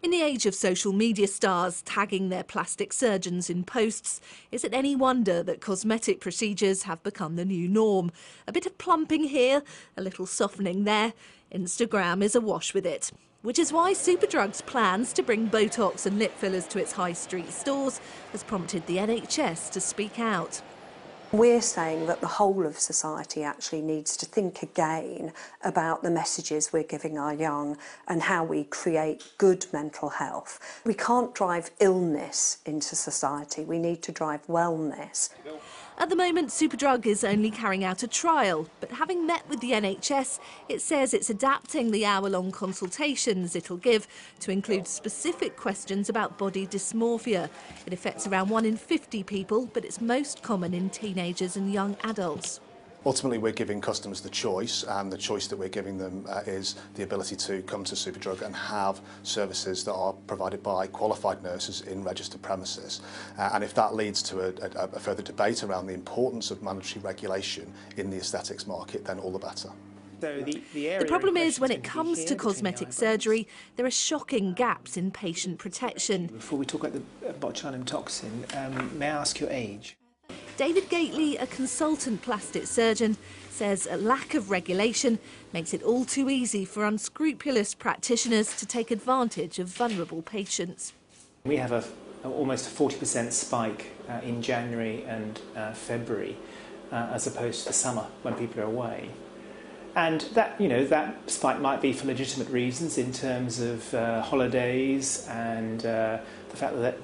In the age of social media stars tagging their plastic surgeons in posts, is it any wonder that cosmetic procedures have become the new norm? A bit of plumping here, a little softening there. Instagram is awash with it. Which is why Superdrug's plans to bring Botox and lip fillers to its high street stores has prompted the NHS to speak out. We're saying that the whole of society actually needs to think again about the messages we're giving our young and how we create good mental health. We can't drive illness into society, we need to drive wellness. At the moment, Superdrug is only carrying out a trial, but having met with the NHS, it says it's adapting the hour-long consultations it'll give to include specific questions about body dysmorphia. It affects around 1 in 50 people, but it's most common in teenagers and young adults. Ultimately, we're giving customers the choice, and the choice that we're giving them is the ability to come to Superdrug and have services that are provided by qualified nurses in registered premises. And if that leads to a further debate around the importance of mandatory regulation in the aesthetics market, then all the better. The problem is, when it comes to cosmetic surgery, there are shocking gaps in patient protection. Before we talk about the botulinum toxin, may I ask your age? David Gately, a consultant plastic surgeon, says a lack of regulation makes it all too easy for unscrupulous practitioners to take advantage of vulnerable patients. We have almost a 40% spike in January and February as opposed to the summer when people are away. And that, that spike might be for legitimate reasons in terms of holidays and the fact that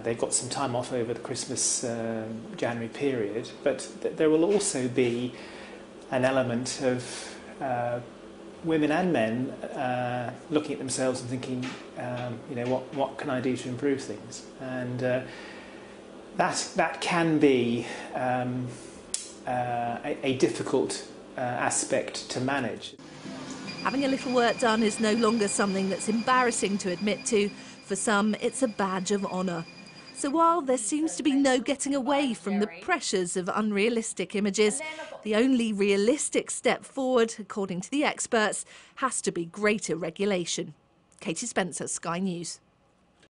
they've got some time off over the Christmas January period, but there will also be an element of women and men looking at themselves and thinking, what can I do to improve things? And that can be a difficult aspect to manage. Having a little work done is no longer something that's embarrassing to admit to. For some, it's a badge of honour. So while there seems to be no getting away from the pressures of unrealistic images, the only realistic step forward, according to the experts, has to be greater regulation. Katie Spencer, Sky News.